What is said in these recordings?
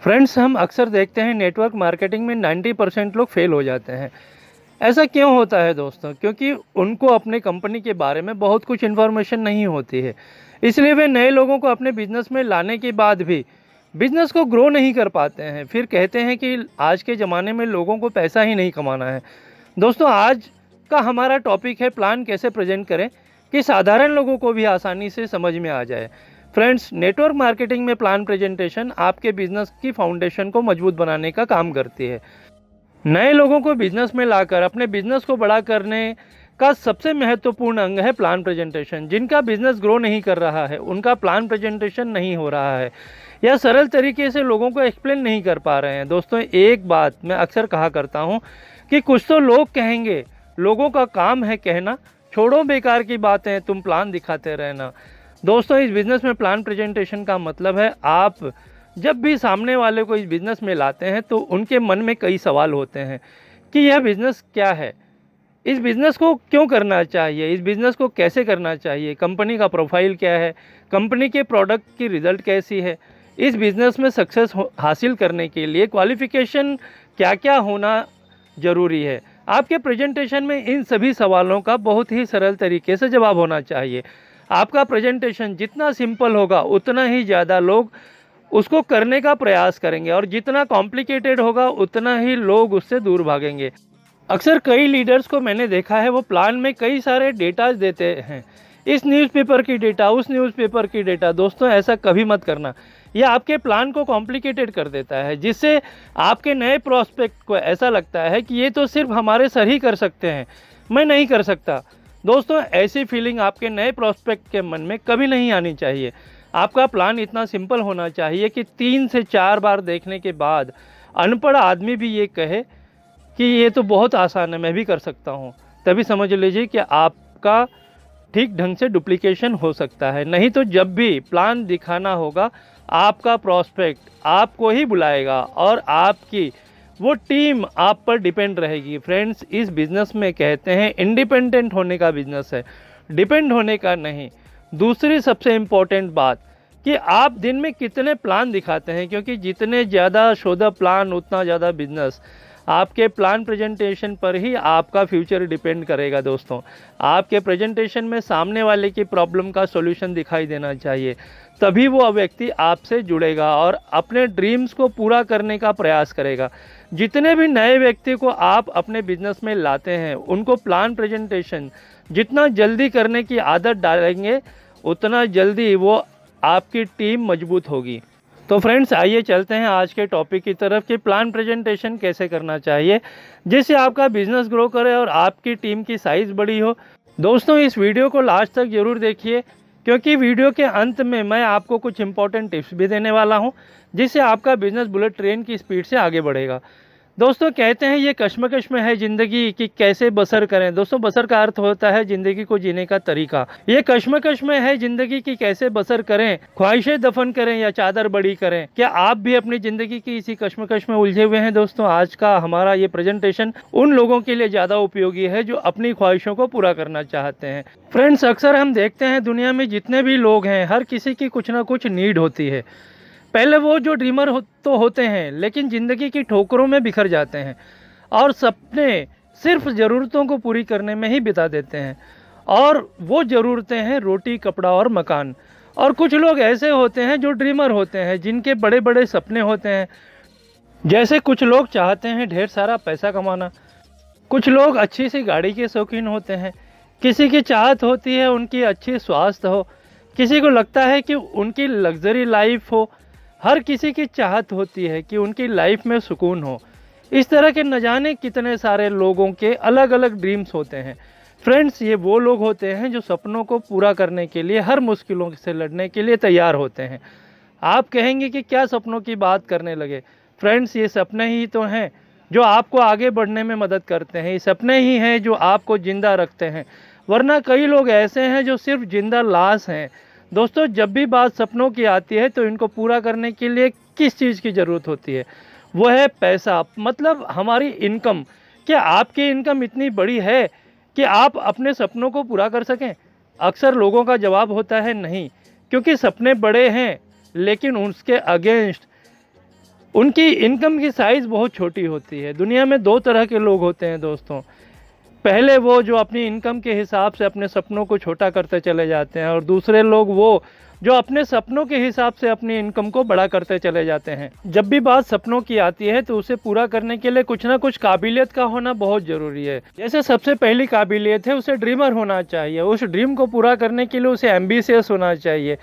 Friends, हम अक्सर देखते हैं नेटवर्क मार्केटिंग में 90% लोग फेल हो जाते हैं। ऐसा क्यों होता है दोस्तों? क्योंकि उनको अपने कंपनी के बारे में बहुत कुछ इन्फॉर्मेशन नहीं होती है। इसलिए वे नए लोगों को अपने बिजनेस में लाने के बाद भी बिजनेस को ग्रो नहीं कर पाते हैं। फिर कहते हैं कि आज के ज़माने में लोगों को पैसा ही नहीं कमाना है। दोस्तों, आज का हमारा टॉपिक है प्लान कैसे प्रेजेंट करें कि साधारण लोगों को भी आसानी से समझ में आ जाए। फ्रेंड्स, नेटवर्क मार्केटिंग में प्लान प्रेजेंटेशन आपके बिजनेस की फाउंडेशन को मजबूत बनाने का काम करती है। नए लोगों को बिजनेस में लाकर अपने बिजनेस को बड़ा करने का सबसे महत्वपूर्ण अंग है प्लान प्रेजेंटेशन। जिनका बिजनेस ग्रो नहीं कर रहा है, उनका प्लान प्रेजेंटेशन नहीं हो रहा है या सरल तरीके से लोगों को एक्सप्लेन नहीं कर पा रहे हैं। दोस्तों, एक बात मैं अक्सर कहा करता हूँ कि कुछ तो लोग कहेंगे, लोगों का काम है कहना, छोड़ो बेकार की बातें, तुम प्लान दिखाते रहना। दोस्तों, इस बिज़नेस में प्लान प्रेजेंटेशन का मतलब है आप जब भी सामने वाले को इस बिज़नेस में लाते हैं तो उनके मन में कई सवाल होते हैं कि यह बिज़नेस क्या है, इस बिज़नेस को क्यों करना चाहिए, इस बिज़नेस को कैसे करना चाहिए, कंपनी का प्रोफाइल क्या है, कंपनी के प्रोडक्ट की रिज़ल्ट कैसी है, इस बिज़नेस में सक्सेस हासिल करने के लिए क्वालिफ़िकेशन क्या क्या होना ज़रूरी है। आपके प्रेजेंटेशन में इन सभी सवालों का बहुत ही सरल तरीके से जवाब होना चाहिए। आपका प्रेजेंटेशन जितना सिंपल होगा उतना ही ज़्यादा लोग उसको करने का प्रयास करेंगे और जितना कॉम्प्लिकेटेड होगा उतना ही लोग उससे दूर भागेंगे। अक्सर कई लीडर्स को मैंने देखा है, वो प्लान में कई सारे डेटाज देते हैं, इस न्यूज़पेपर की डेटा, उस न्यूज़पेपर की डेटा। दोस्तों, ऐसा कभी मत करना। यह आपके प्लान को कॉम्प्लिकेटेड कर देता है, जिससे आपके नए प्रोस्पेक्ट को ऐसा लगता है कि ये तो सिर्फ हमारे सर ही कर सकते हैं, मैं नहीं कर सकता। दोस्तों, ऐसी फीलिंग आपके नए प्रोस्पेक्ट के मन में कभी नहीं आनी चाहिए। आपका प्लान इतना सिंपल होना चाहिए कि 3 से 4 बार देखने के बाद अनपढ़ आदमी भी ये कहे कि ये तो बहुत आसान है, मैं भी कर सकता हूँ। तभी समझ लीजिए कि आपका ठीक ढंग से डुप्लीकेशन हो सकता है। नहीं तो जब भी प्लान दिखाना होगा, आपका प्रोस्पेक्ट आपको ही बुलाएगा और आपकी वो टीम आप पर डिपेंड रहेगी। फ्रेंड्स, इस बिज़नेस में कहते हैं इंडिपेंडेंट होने का बिज़नेस है, डिपेंड होने का नहीं। दूसरी सबसे इम्पोर्टेंट बात कि आप दिन में कितने प्लान दिखाते हैं, क्योंकि जितने ज़्यादा शोधा प्लान उतना ज़्यादा बिजनेस। आपके प्लान प्रेजेंटेशन पर ही आपका फ्यूचर डिपेंड करेगा। दोस्तों, आपके प्रेजेंटेशन में सामने वाले की प्रॉब्लम का सॉल्यूशन दिखाई देना चाहिए, तभी वो व्यक्ति आपसे जुड़ेगा और अपने ड्रीम्स को पूरा करने का प्रयास करेगा। जितने भी नए व्यक्ति को आप अपने बिजनेस में लाते हैं, उनको प्लान प्रेजेंटेशन जितना जल्दी करने की आदत डालेंगे, उतना जल्दी वो आपकी टीम मजबूत होगी। तो फ्रेंड्स, आइए चलते हैं आज के टॉपिक की तरफ कि प्लान प्रेजेंटेशन कैसे करना चाहिए जिससे आपका बिजनेस ग्रो करे और आपकी टीम की साइज़ बड़ी हो। दोस्तों, इस वीडियो को लास्ट तक ज़रूर देखिए, क्योंकि वीडियो के अंत में मैं आपको कुछ इंपॉर्टेंट टिप्स भी देने वाला हूं, जिससे आपका बिजनेस बुलेट ट्रेन की स्पीड से आगे बढ़ेगा। दोस्तों, कहते हैं ये कश्मकश में है ज़िंदगी कि कैसे बसर करें। दोस्तों, बसर का अर्थ होता है ज़िंदगी को जीने का तरीका। ये कश्मकश में है ज़िंदगी की कैसे बसर करें, ख्वाहिशें दफन करें या चादर बड़ी करें। क्या आप भी अपनी ज़िंदगी की इसी कश्मकश में उलझे हुए हैं? दोस्तों, आज का हमारा ये प्रेजेंटेशन उन लोगों के लिए ज़्यादा उपयोगी है जो अपनी ख्वाहिशों को पूरा करना चाहते हैं। फ्रेंड्स, अक्सर हम देखते हैं दुनिया में जितने भी लोग हैं, हर किसी की कुछ ना कुछ नीड होती है। पहले वो जो ड्रीमर तो होते हैं, लेकिन ज़िंदगी की ठोकरों में बिखर जाते हैं और सपने सिर्फ ज़रूरतों को पूरी करने में ही बिता देते हैं। और वो ज़रूरतें हैं रोटी, कपड़ा और मकान। और कुछ लोग ऐसे होते हैं जो ड्रीमर होते हैं, जिनके बड़े बड़े सपने होते हैं। जैसे कुछ लोग चाहते हैं ढेर सारा पैसा कमाना, कुछ लोग अच्छी सी गाड़ी के शौकीन होते हैं, किसी की चाहत होती है उनकी अच्छी स्वास्थ्य हो, किसी को लगता है कि उनकी लग्जरी लाइफ हो, हर किसी की चाहत होती है कि उनकी लाइफ में सुकून हो। इस तरह के न जाने कितने सारे लोगों के अलग अलग ड्रीम्स होते हैं। फ्रेंड्स, ये वो लोग होते हैं जो सपनों को पूरा करने के लिए हर मुश्किलों से लड़ने के लिए तैयार होते हैं। आप कहेंगे कि क्या सपनों की बात करने लगे? फ्रेंड्स, ये सपने ही तो हैं जो आपको आगे बढ़ने में मदद करते हैं। ये सपने ही हैं जो आपको ज़िंदा रखते हैं, वरना कई लोग ऐसे हैं जो सिर्फ ज़िंदा लाश हैं। दोस्तों, जब भी बात सपनों की आती है तो इनको पूरा करने के लिए किस चीज़ की ज़रूरत होती है? वो है पैसा, मतलब हमारी इनकम। क्या आपकी इनकम इतनी बड़ी है कि आप अपने सपनों को पूरा कर सकें? अक्सर लोगों का जवाब होता है नहीं, क्योंकि सपने बड़े हैं लेकिन उसके अगेंस्ट उनकी इनकम की साइज़ बहुत छोटी होती है। दुनिया में 2 तरह के लोग होते हैं दोस्तों। पहले वो जो अपनी इनकम के हिसाब से अपने सपनों को छोटा करते चले जाते हैं, और दूसरे लोग वो जो अपने सपनों के हिसाब से अपनी इनकम को बड़ा करते चले जाते हैं। जब भी बात सपनों की आती है तो उसे पूरा करने के लिए कुछ ना कुछ काबिलियत का होना बहुत ज़रूरी है। जैसे सबसे पहली काबिलियत है, उसे ड्रीमर होना चाहिए। उस ड्रीम को पूरा करने के लिए उसे एम्बिशियस होना चाहिए।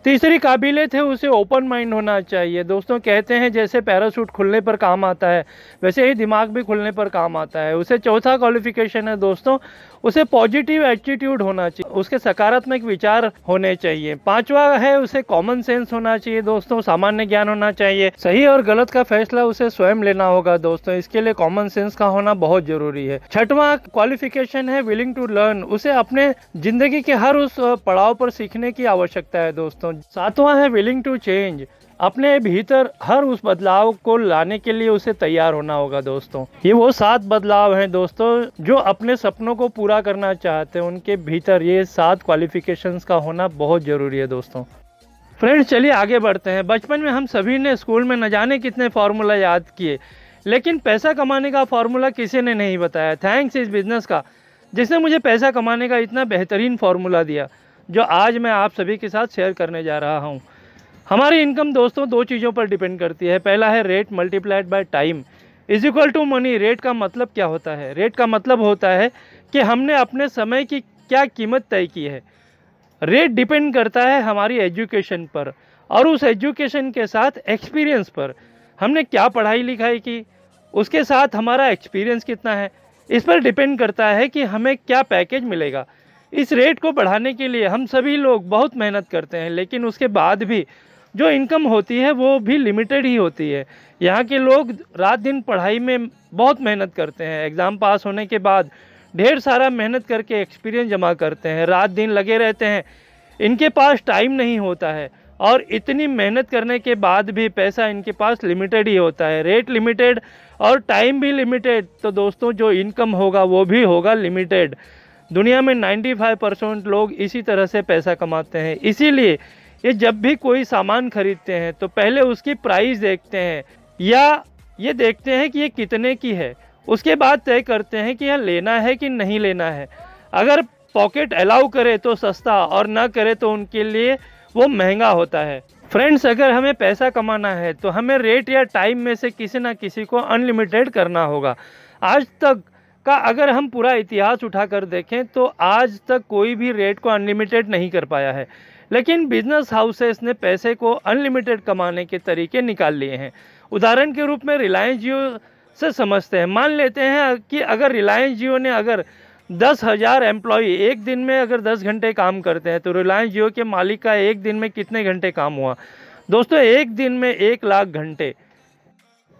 तीसरी काबिलियत है, उसे ओपन माइंड होना चाहिए। दोस्तों कहते हैं जैसे पैराशूट खुलने पर काम आता है, वैसे ही दिमाग भी खुलने पर काम आता है। उसे चौथा क्वालिफिकेशन है दोस्तों, उसे पॉजिटिव एटीट्यूड होना चाहिए, उसके सकारात्मक विचार होने चाहिए। पांचवा है, उसे कॉमन सेंस होना चाहिए दोस्तों, सामान्य ज्ञान होना चाहिए। सही और गलत का फैसला उसे स्वयं लेना होगा दोस्तों, इसके लिए कॉमन सेंस का होना बहुत जरूरी है। छठवां क्वालिफिकेशन है विलिंग टू लर्न, उसे अपने जिंदगी के हर उस पड़ाव पर सीखने की आवश्यकता है दोस्तों। सातवां है विलिंग टू चेंज, अपने भीतर हर उस बदलाव को लाने के लिए उसे तैयार होना होगा दोस्तों। ये वो 7 बदलाव हैं दोस्तों जो अपने सपनों को पूरा करना चाहते हैं, उनके भीतर ये 7 क्वालिफिकेशंस का होना बहुत ज़रूरी है दोस्तों। फ्रेंड्स चलिए आगे बढ़ते हैं। बचपन में हम सभी ने स्कूल में न जाने कितने फार्मूला याद किए, लेकिन पैसा कमाने का फार्मूला किसी ने नहीं बताया। थैंक्स इस बिज़नेस का, जिसने मुझे पैसा कमाने का इतना बेहतरीन फार्मूला दिया, जो आज मैं आप सभी के साथ शेयर करने जा रहा हूँ। हमारी इनकम दोस्तों 2 चीज़ों पर डिपेंड करती है। पहला है rate multiplied by time is equal to money. Rate का मतलब क्या होता है? रेट का मतलब होता है कि हमने अपने समय की क्या कीमत तय की है। रेट डिपेंड करता है हमारी एजुकेशन पर, और उस एजुकेशन के साथ एक्सपीरियंस पर। हमने क्या पढ़ाई लिखाई की, उसके साथ हमारा एक्सपीरियंस कितना है, इस पर डिपेंड करता है कि हमें क्या पैकेज मिलेगा। इस रेट को बढ़ाने के लिए हम सभी लोग बहुत मेहनत करते हैं, लेकिन उसके बाद भी जो इनकम होती है वो भी लिमिटेड ही होती है। यहाँ के लोग रात दिन पढ़ाई में बहुत मेहनत करते हैं, एग्ज़ाम पास होने के बाद ढेर सारा मेहनत करके एक्सपीरियंस जमा करते हैं, रात दिन लगे रहते हैं। इनके पास टाइम नहीं होता है, और इतनी मेहनत करने के बाद भी पैसा इनके पास लिमिटेड ही होता है। रेट लिमिटेड और टाइम भी लिमिटेड, तो दोस्तों जो इनकम होगा वो भी होगा लिमिटेड। दुनिया में 95% लोग इसी तरह से पैसा कमाते हैं। इसीलिए ये जब भी कोई सामान खरीदते हैं तो पहले उसकी प्राइस देखते हैं, या ये देखते हैं कि ये कितने की है। उसके बाद तय करते हैं कि यह लेना है कि नहीं लेना है। अगर पॉकेट अलाउ करे तो सस्ता, और ना करे तो उनके लिए वो महंगा होता है। फ्रेंड्स अगर हमें पैसा कमाना है तो हमें रेट या टाइम में से किसी ना किसी को अनलिमिटेड करना होगा। आज तक का अगर हम पूरा इतिहास उठाकर देखें तो आज तक कोई भी रेट को अनलिमिटेड नहीं कर पाया है, लेकिन बिजनेस हाउसेस ने पैसे को अनलिमिटेड कमाने के तरीके निकाल लिए हैं। उदाहरण के रूप में रिलायंस जियो से समझते हैं। मान लेते हैं कि अगर रिलायंस जियो ने अगर 10,000 एम्प्लॉय एक दिन में अगर 10 घंटे काम करते हैं, तो रिलायंस जियो के मालिक का एक दिन में कितने घंटे काम हुआ दोस्तों? एक दिन में 1 लाख घंटे।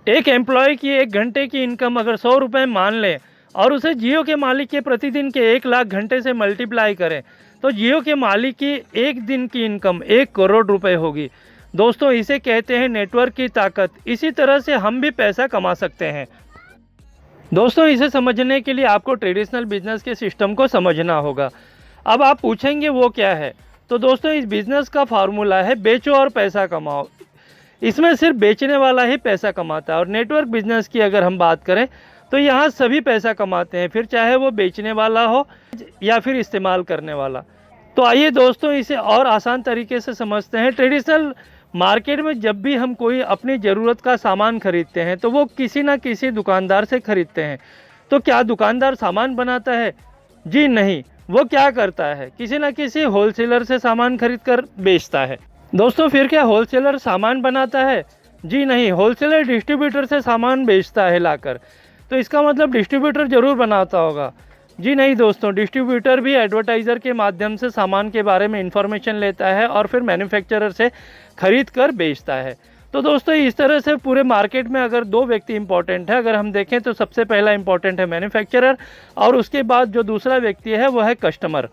एक एम्प्लॉय की 1 घंटे की इनकम अगर 100 रुपये मान लें, और उसे जियो के मालिक के प्रतिदिन के 1 लाख घंटे से मल्टीप्लाई करें, तो जियो के मालिक की एक दिन की इनकम 1 करोड़ रुपए होगी। दोस्तों इसे कहते हैं नेटवर्क की ताकत। इसी तरह से हम भी पैसा कमा सकते हैं। दोस्तों इसे समझने के लिए आपको ट्रेडिशनल बिजनेस के सिस्टम को समझना होगा। अब आप पूछेंगे वो क्या है? तो दोस्तों इस बिजनेस का फार्मूला है बेचो और पैसा कमाओ। इसमें सिर्फ बेचने वाला ही पैसा कमाता है। और नेटवर्क बिजनेस की अगर हम बात करें तो यहाँ सभी पैसा कमाते हैं, फिर चाहे वो बेचने वाला हो या फिर इस्तेमाल करने वाला। तो आइए दोस्तों इसे और आसान तरीके से समझते हैं। ट्रेडिशनल मार्केट में जब भी हम कोई अपनी ज़रूरत का सामान खरीदते हैं तो वो किसी ना किसी दुकानदार से खरीदते हैं। तो क्या दुकानदार सामान बनाता है? जी नहीं। वो क्या करता है? किसी ना किसी होलसेलर से सामान खरीद कर बेचता है। दोस्तों फिर क्या होलसेलर सामान बनाता है? जी नहीं। होलसेलर डिस्ट्रीब्यूटर से सामान बेचता है लाकर। तो इसका मतलब डिस्ट्रीब्यूटर ज़रूर बनाता होगा? जी नहीं दोस्तों, डिस्ट्रीब्यूटर भी एडवर्टाइज़र के माध्यम से सामान के बारे में इंफॉर्मेशन लेता है और फिर मैन्युफैक्चरर से खरीद कर बेचता है। तो दोस्तों इस तरह से पूरे मार्केट में अगर 2 व्यक्ति इंपॉर्टेंट है, अगर हम देखें तो सबसे पहला इंपॉर्टेंट है मैन्युफैक्चरर, और उसके बाद जो दूसरा व्यक्ति है वो है कस्टमर।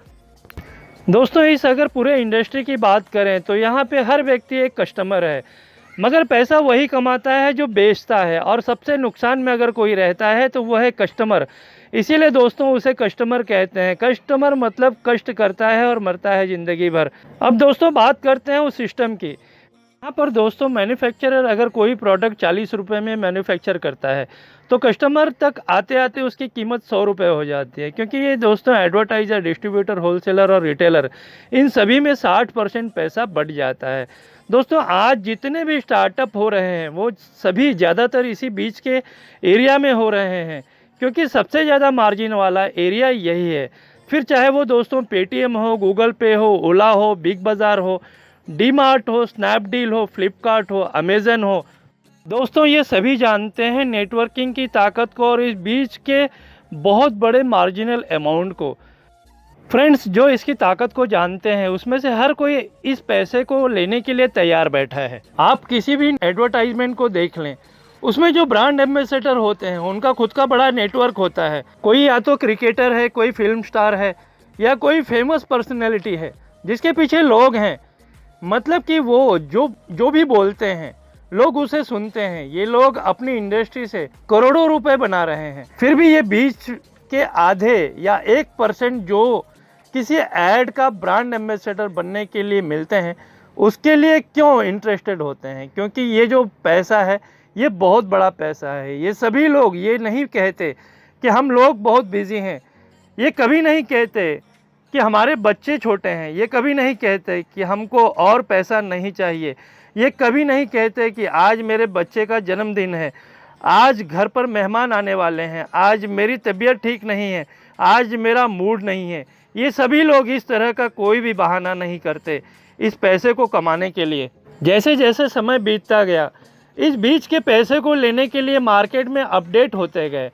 दोस्तों इस अगर पूरे इंडस्ट्री की बात करें तो यहाँ पे हर व्यक्ति एक कस्टमर है, मगर पैसा वही कमाता है जो बेचता है, और सबसे नुकसान में अगर कोई रहता है तो वो है कस्टमर। इसीलिए दोस्तों उसे कस्टमर कहते हैं। कस्टमर मतलब कष्ट करता है और मरता है ज़िंदगी भर। अब दोस्तों बात करते हैं उस सिस्टम की। यहाँ पर दोस्तों मैन्युफैक्चरर अगर कोई प्रोडक्ट 40 रुपये में मैन्युफैक्चर करता है तो कस्टमर तक आते आते उसकी कीमत 100 रुपये हो जाती है, क्योंकि ये दोस्तों एडवर्टाइज़र, डिस्ट्रीब्यूटर, होलसेलर और रिटेलर इन सभी में 60% पैसा बढ़ जाता है। दोस्तों आज जितने भी स्टार्टअप हो रहे हैं वो सभी ज़्यादातर इसी बीच के एरिया में हो रहे हैं, क्योंकि सबसे ज़्यादा मार्जिन वाला एरिया यही है। फिर चाहे वो दोस्तों पेटीएम हो, गूगल पे हो, ओला हो, बिग बाज़ार हो, डी मार्ट हो, स्नैपडील हो, फ्लिपकार्ट हो, अमेज़न हो। दोस्तों ये सभी जानते हैं नेटवर्किंग की ताकत को और इस बीच के बहुत बड़े मार्जिनल अमाउंट को। फ्रेंड्स जो इसकी ताकत को जानते हैं उसमें से हर कोई इस पैसे को लेने के लिए तैयार बैठा है। आप किसी भी एडवर्टाइजमेंट को देख लें, उसमें जो ब्रांड एम्बेसडर होते हैं उनका खुद का बड़ा नेटवर्क होता है। कोई या तो क्रिकेटर है, कोई फिल्म स्टार है, या कोई फेमस पर्सनैलिटी है जिसके पीछे लोग हैं। मतलब कि वो जो भी बोलते हैं लोग उसे सुनते हैं। ये लोग अपनी इंडस्ट्री से करोड़ों रुपए बना रहे हैं, फिर भी ये बीच के आधे या 1% जो किसी ऐड का ब्रांड एम्बेसडर बनने के लिए मिलते हैं उसके लिए क्यों इंटरेस्टेड होते हैं? क्योंकि ये जो पैसा है ये बहुत बड़ा पैसा है। ये सभी लोग ये नहीं कहते कि हम लोग बहुत बिजी हैं, ये कभी नहीं कहते कि हमारे बच्चे छोटे हैं, ये कभी नहीं कहते कि हमको और पैसा नहीं चाहिए, ये कभी नहीं कहते कि आज मेरे बच्चे का जन्मदिन है, आज घर पर मेहमान आने वाले हैं, आज मेरी तबीयत ठीक नहीं है, आज मेरा मूड नहीं है। ये सभी लोग इस तरह का कोई भी बहाना नहीं करते इस पैसे को कमाने के लिए। जैसे जैसे समय बीतता गया इस बीच के पैसे को लेने के लिए मार्केट में अपडेट होते गए।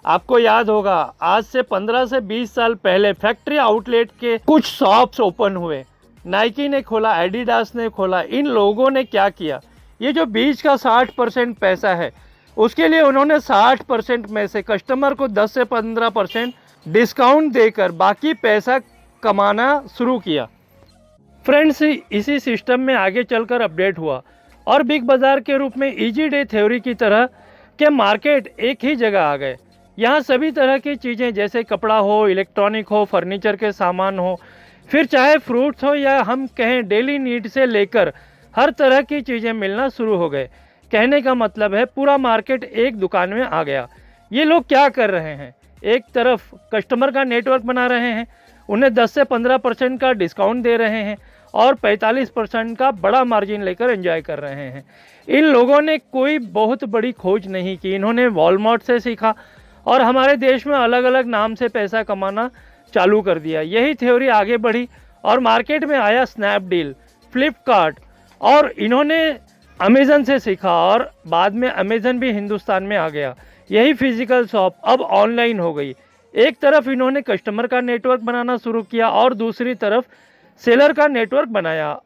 आपको याद होगा आज से 15 से 20 साल पहले फैक्ट्री आउटलेट के कुछ शॉप्स ओपन हुए, नाइकी ने खोला, एडिडास ने खोला। इन लोगों ने क्या किया, ये जो बीच का 60% पैसा है उसके लिए उन्होंने 60% में से कस्टमर को 10 से 15% डिस्काउंट देकर बाकी पैसा कमाना शुरू किया। फ्रेंड्स इसी सिस्टम में आगे चलकर अपडेट हुआ और बिग बाज़ार के रूप में इजी डे थ्योरी की तरह के मार्केट एक ही जगह आ गए। यहाँ सभी तरह की चीज़ें जैसे कपड़ा हो, इलेक्ट्रॉनिक हो, फर्नीचर के सामान हो, फिर चाहे फ्रूट्स हो या हम कहें डेली नीड से लेकर हर तरह की चीज़ें मिलना शुरू हो गए। कहने का मतलब है पूरा मार्केट एक दुकान में आ गया। ये लोग क्या कर रहे हैं, एक तरफ कस्टमर का नेटवर्क बना रहे हैं, उन्हें 10 से 15% का डिस्काउंट दे रहे हैं और 45% का बड़ा मार्जिन लेकर एंजॉय कर रहे हैं। इन लोगों ने कोई बहुत बड़ी खोज नहीं की, इन्होंने वॉलमार्ट से सीखा और हमारे देश में अलग अलग नाम से पैसा कमाना चालू कर दिया। यही थ्योरी आगे बढ़ी और मार्केट में आया स्नैपडील, फ्लिपकार्ट और इन्होंने अमेज़न से सीखा और बाद में अमेज़न भी हिंदुस्तान में आ गया। यही फिजिकल शॉप अब ऑनलाइन हो गई। एक तरफ इन्होंने कस्टमर का नेटवर्क बनाना शुरू किया और दूसरी तरफ सेलर का नेटवर्क बनाया।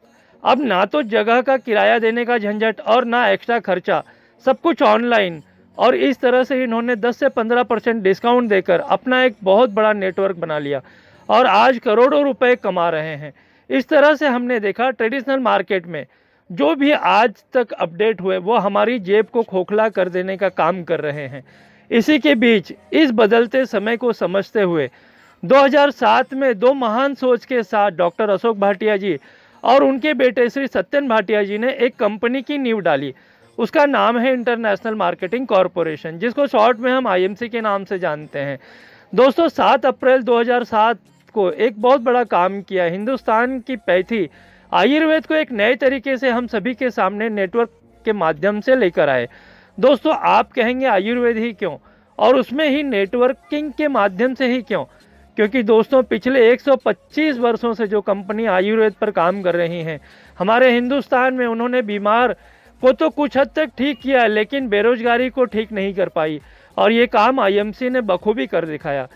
अब ना तो जगह का किराया देने का झंझट और ना एक्स्ट्रा खर्चा, सब कुछ ऑनलाइन। और इस तरह से इन्होंने 10 से 15% डिस्काउंट देकर अपना एक बहुत बड़ा नेटवर्क बना लिया और आज करोड़ों रुपए कमा रहे हैं। इस तरह से हमने देखा ट्रेडिशनल मार्केट में जो भी आज तक अपडेट हुए वो हमारी जेब को खोखला कर देने का काम कर रहे हैं। इसी के बीच इस बदलते समय को समझते हुए 2007 में दो महान सोच के साथ डॉक्टर अशोक भाटिया जी और उनके बेटे श्री सत्यन भाटिया जी ने एक कंपनी की नींव डाली। उसका नाम है इंटरनेशनल मार्केटिंग कॉरपोरेशन, जिसको शॉर्ट में हम आईएमसी के नाम से जानते हैं। दोस्तों 7 अप्रैल 2007 को एक बहुत बड़ा काम किया। हिंदुस्तान की पैथी आयुर्वेद को एक नए तरीके से हम सभी के सामने नेटवर्क के माध्यम से लेकर आए। दोस्तों आप कहेंगे आयुर्वेद ही क्यों, और उसमें ही नेटवर्किंग के माध्यम से ही क्यों? क्योंकि दोस्तों पिछले 125 वर्षों से जो कंपनी आयुर्वेद पर काम कर रही हैं हमारे हिंदुस्तान में, उन्होंने बीमार को तो कुछ हद तक ठीक किया लेकिन बेरोजगारी को ठीक नहीं कर पाई, और ये काम आईएमसी ने बखूबी कर दिखाया।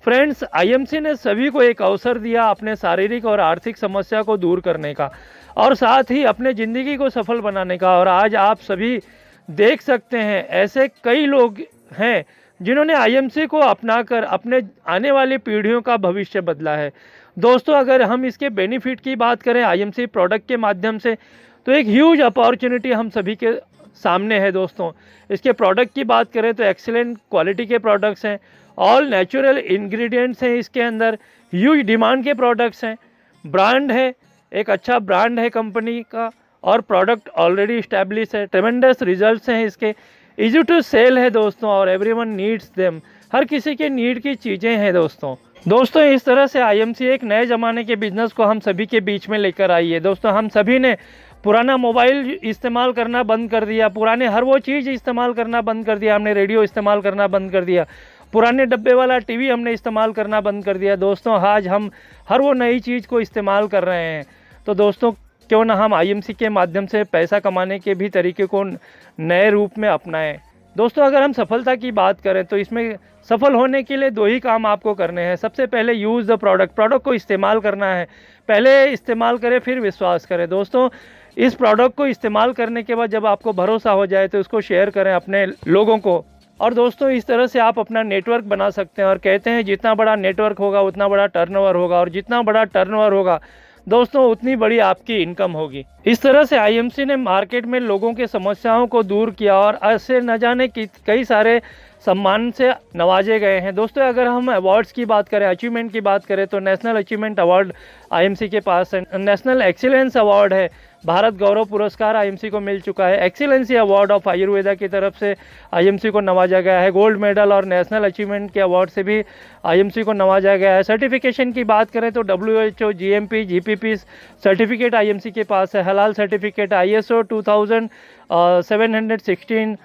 फ्रेंड्स आईएमसी ने सभी को एक अवसर दिया अपने शारीरिक और आर्थिक समस्या को दूर करने का और साथ ही अपने ज़िंदगी को सफल बनाने का। और आज आप सभी देख सकते हैं ऐसे कई लोग हैं जिन्होंने आईएमसी को अपनाकर अपने आने वाली पीढ़ियों का भविष्य बदला है। दोस्तों अगर हम इसके बेनिफिट की बात करें आईएमसी प्रोडक्ट के माध्यम से, तो एक ह्यूज अपॉर्चुनिटी हम सभी के सामने है। दोस्तों इसके प्रोडक्ट की बात करें तो एक्सीलेंट क्वालिटी के प्रोडक्ट्स हैं, ऑल नेचुरल इंग्रेडिएंट्स हैं इसके अंदर, ह्यूज डिमांड के प्रोडक्ट्स हैं, ब्रांड है, एक अच्छा ब्रांड है कंपनी का, और प्रोडक्ट ऑलरेडी इस्टेब्लिश है, ट्रेमेंडस रिजल्ट्स हैं इसके, इजी टू सेल है दोस्तों, और एवरीवन नीड्स देम, हर किसी के नीड की चीज़ें हैं दोस्तों इस तरह से आईएमसी एक नए ज़माने के बिज़नेस को हम सभी के बीच में लेकर आई है। दोस्तों हम सभी ने पुराना मोबाइल इस्तेमाल करना बंद कर दिया, पुराने हर वो चीज़ इस्तेमाल करना बंद कर दिया, हमने रेडियो इस्तेमाल करना बंद कर दिया, पुराने डब्बे वाला टीवी हमने इस्तेमाल करना बंद कर दिया। दोस्तों आज हम हर वो नई चीज़ को इस्तेमाल कर रहे हैं। तो दोस्तों क्यों ना हम आईएमसी के माध्यम से पैसा कमाने के भी तरीके को नए रूप में अपनाएं। दोस्तों अगर हम सफलता की बात करें तो इसमें सफल होने के लिए 2 ही काम आपको करने हैं। सबसे पहले यूज़ द प्रोडक्ट को इस्तेमाल करना है, पहले इस्तेमाल करें फिर विश्वास करें। दोस्तों इस प्रोडक्ट को इस्तेमाल करने के बाद जब आपको भरोसा हो जाए तो उसको शेयर करें अपने लोगों को, और दोस्तों इस तरह से आप अपना नेटवर्क बना सकते हैं। और कहते हैं जितना बड़ा नेटवर्क होगा उतना बड़ा टर्नओवर होगा, और जितना बड़ा टर्नओवर होगा दोस्तों उतनी बड़ी आपकी इनकम होगी। इस तरह से आईएमसी ने मार्केट में लोगों के समस्याओं को दूर किया और ऐसे न जाने कई सारे सम्मान से नवाजे गए हैं। दोस्तों अगर हम अवार्ड्स की बात करें, अचीवमेंट की बात करें, तो नेशनल अचीवमेंट अवार्ड आईएमसी के पास है, नेशनल एक्सीलेंस अवार्ड है, भारत गौरव पुरस्कार आईएमसी को मिल चुका है, एक्सीलेंसी अवार्ड ऑफ आयुर्वेदा की तरफ से आईएमसी को नवाजा गया है, गोल्ड मेडल और नेशनल अचीवमेंट के अवार्ड से भी आईएमसी को नवाजा गया है। सर्टिफिकेशन की बात करें तो WHO, GMP, GPP certificate IMC के पास है, हलाल सर्टिफिकेट, ISO 2716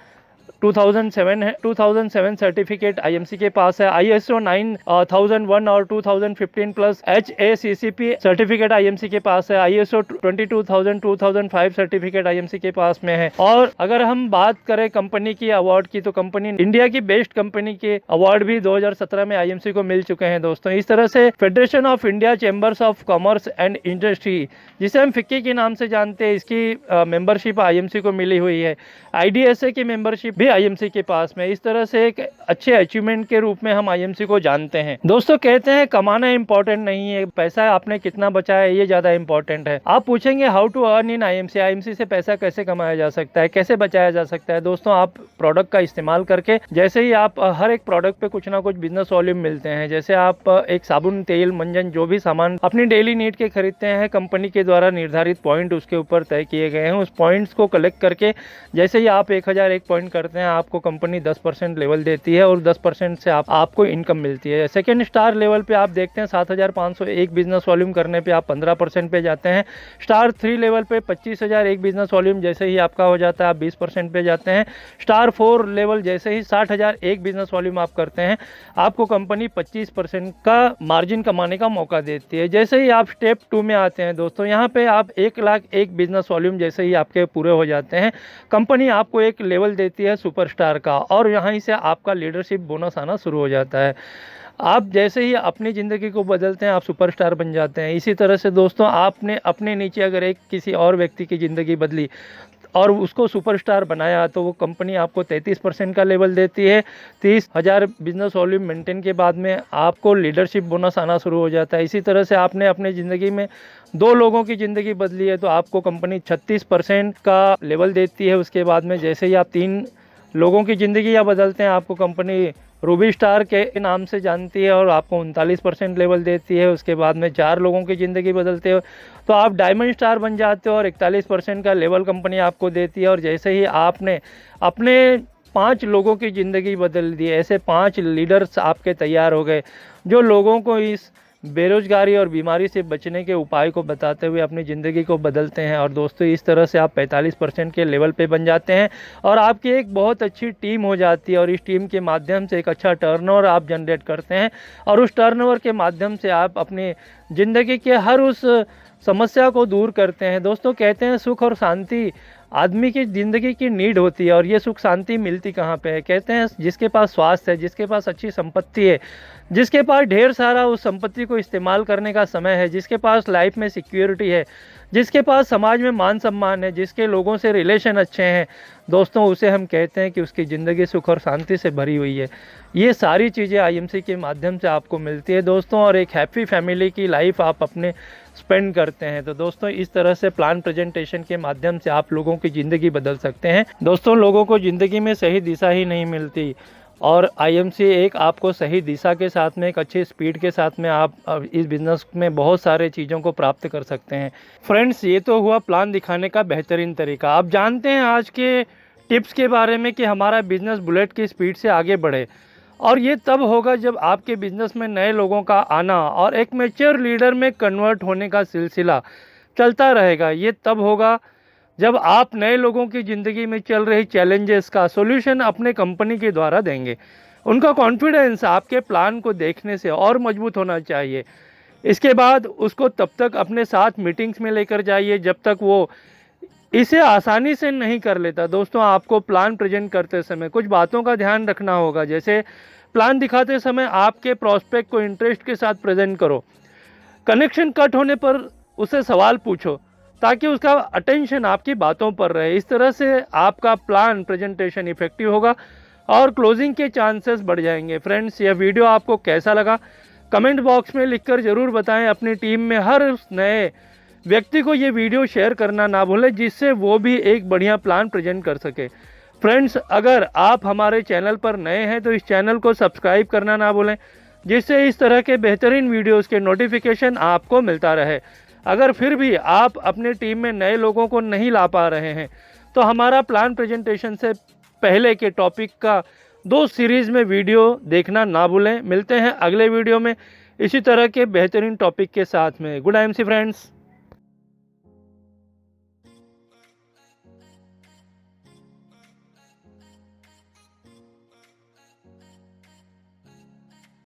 2007 सर्टिफिकेट आईएमसी के पास है, ISO 9001 और 2015 प्लस HACCP सर्टिफिकेट आईएमसी के पास है, ISO 2005 सर्टिफिकेट आईएमसी के पास में है। और अगर हम बात करें कंपनी की अवार्ड की, तो कंपनी इंडिया की बेस्ट कंपनी के अवार्ड भी 2017 में आईएमसी को मिल चुके हैं। दोस्तों इस तरह से federation of India chambers of commerce and industry, जिसे हम फिक्की के नाम से जानते हैं, इसकी मेंबरशिप आईएमसी को मिली हुई है। IDSA की मेंबरशिप भी आईएमसी के पास में। इस तरह से एक अच्छे अचीवमेंट के रूप में हम आईएमसी को जानते हैं। दोस्तों कहते हैं कमाना इंपॉर्टेंट नहीं है, पैसा आपने कितना बचाया है ये ज्यादा इंपॉर्टेंट है। आप पूछेंगे how to earn in IMC, IMC से पैसा कैसे कमाया जा सकता है, कैसे बचाया जा सकता है। दोस्तों आप प्रोडक्ट का इस्तेमाल करके, जैसे ही आप हर एक प्रोडक्ट पे कुछ ना कुछ बिजनेस वॉल्यूम मिलते हैं, जैसे आप एक साबुन, तेल, मंजन जो भी सामान अपनी डेली नीड के खरीदते हैं, कंपनी के द्वारा निर्धारित पॉइंट उसके ऊपर तय किए गए हैं, उस पॉइंट्स को कलेक्ट करके जैसे ही आप 1001 पॉइंट करते हैं आपको कंपनी 10% लेवल देती है और 10% से आपको इनकम मिलती है। सेकेंड स्टार लेवल पे आप देखते हैं 7501 बिजनेस वॉल्यूम करने पे आप 15% पे जाते हैं। स्टार 3 लेवल पे 25,000 एक बिजनेस वॉल्यूम जैसे ही आपका हो जाता है आप 20% पे जाते हैं। स्टार 4 लेवल जैसे ही 60,000 एक बिजनेस वॉल्यूम आप करते हैं आपको कंपनी 25% का मार्जिन कमाने का मौका देती है। जैसे ही आप स्टेप 2 में आते हैं दोस्तों, यहाँ पे आप 1 लाख एक बिजनेस वॉल्यूम जैसे ही आपके पूरे हो जाते हैं, कंपनी आपको एक लेवल देती है सुपरस्टार का, और यहाँ से आपका लीडरशिप बोनस आना शुरू हो जाता है। आप जैसे ही अपनी ज़िंदगी को बदलते हैं आप सुपरस्टार बन जाते हैं। इसी तरह से दोस्तों आपने अपने नीचे अगर एक किसी और व्यक्ति की ज़िंदगी बदली और उसको सुपरस्टार बनाया तो वो कंपनी आपको 33% का लेवल देती है। 30,000 बिजनेस वॉल्यूम मेंटेन के बाद में आपको लीडरशिप बोनस आना शुरू हो जाता है। इसी तरह से आपने अपनी ज़िंदगी में 2 लोगों की ज़िंदगी बदली है तो आपको कंपनी 36% का लेवल देती है। उसके बाद में जैसे ही आप 3 लोगों की ज़िंदगी या बदलते हैं आपको कंपनी रूबी स्टार के नाम से जानती है और आपको 39% लेवल देती है। उसके बाद में 4 लोगों की ज़िंदगी बदलते हो तो आप डायमंड स्टार बन जाते हो और 41% का लेवल कंपनी आपको देती है। और जैसे ही आपने अपने 5 लोगों की ज़िंदगी बदल दी, ऐसे 5 लीडर्स आपके तैयार हो गए जो लोगों को इस बेरोजगारी और बीमारी से बचने के उपाय को बताते हुए अपनी ज़िंदगी को बदलते हैं। और दोस्तों इस तरह से आप 45% के लेवल पे बन जाते हैं और आपकी एक बहुत अच्छी टीम हो जाती है और इस टीम के माध्यम से एक अच्छा टर्नओवर आप जनरेट करते हैं और उस टर्नओवर के माध्यम से आप अपनी ज़िंदगी के हर उस समस्या को दूर करते हैं। दोस्तों कहते हैं सुख और शांति आदमी की ज़िंदगी की नीड होती है और ये सुख शांति मिलती कहाँ पे है। कहते हैं जिसके पास स्वास्थ्य है, जिसके पास अच्छी संपत्ति है, जिसके पास ढेर सारा उस संपत्ति को इस्तेमाल करने का समय है, जिसके पास लाइफ में सिक्योरिटी है, जिसके पास समाज में मान सम्मान है, जिसके लोगों से रिलेशन अच्छे हैं, दोस्तों उसे हम कहते हैं कि उसकी ज़िंदगी सुख और शांति से भरी हुई है। ये सारी चीज़ें आईएमसी के माध्यम से आपको मिलती है दोस्तों और एक हैप्पी फैमिली की लाइफ आप अपने स्पेंड करते हैं। तो दोस्तों इस तरह से प्लान प्रेजेंटेशन के माध्यम से आप लोगों की ज़िंदगी बदल सकते हैं। दोस्तों लोगों को ज़िंदगी में सही दिशा ही नहीं मिलती, और आईएमसी एक आपको सही दिशा के साथ में, एक अच्छी स्पीड के साथ में आप इस बिज़नेस में बहुत सारे चीज़ों को प्राप्त कर सकते हैं। फ्रेंड्स, ये तो हुआ प्लान दिखाने का बेहतरीन तरीका। आप जानते हैं आज के टिप्स के बारे में कि हमारा बिज़नेस बुलेट की स्पीड से आगे बढ़े, और ये तब होगा जब आपके बिज़नेस में नए लोगों का आना और एक मैच्योर लीडर में कन्वर्ट होने का सिलसिला चलता रहेगा। ये तब होगा जब आप नए लोगों की ज़िंदगी में चल रही चैलेंजेस का सॉल्यूशन अपने कंपनी के द्वारा देंगे। उनका कॉन्फिडेंस आपके प्लान को देखने से और मजबूत होना चाहिए। इसके बाद उसको तब तक अपने साथ मीटिंग्स में लेकर जाइए जब तक वो इसे आसानी से नहीं कर लेता। दोस्तों, आपको प्लान प्रेजेंट करते समय कुछ बातों का ध्यान रखना होगा। जैसे प्लान दिखाते समय आपके प्रॉस्पेक्ट को इंटरेस्ट के साथ प्रेजेंट करो। कनेक्शन कट होने पर उसे सवाल पूछो ताकि उसका अटेंशन आपकी बातों पर रहे। इस तरह से आपका प्लान प्रेजेंटेशन इफेक्टिव होगा और क्लोजिंग के चांसेस बढ़ जाएंगे। फ्रेंड्स, यह वीडियो आपको कैसा लगा कमेंट बॉक्स में लिखकर ज़रूर बताएं। अपनी टीम में हर उस नए व्यक्ति को ये वीडियो शेयर करना ना भूलें जिससे वो भी एक बढ़िया प्लान प्रेजेंट कर सके। फ्रेंड्स, अगर आप हमारे चैनल पर नए हैं तो इस चैनल को सब्सक्राइब करना ना भूलें जिससे इस तरह के बेहतरीन वीडियोस के नोटिफिकेशन आपको मिलता रहे। अगर फिर भी आप अपने टीम में नए लोगों को नहीं ला पा रहे हैं तो हमारा प्लान प्रेजेंटेशन से पहले के टॉपिक का 2 सीरीज़ में वीडियो देखना ना भूलें। मिलते हैं अगले वीडियो में इसी तरह के बेहतरीन टॉपिक के साथ में। Good IMC friends.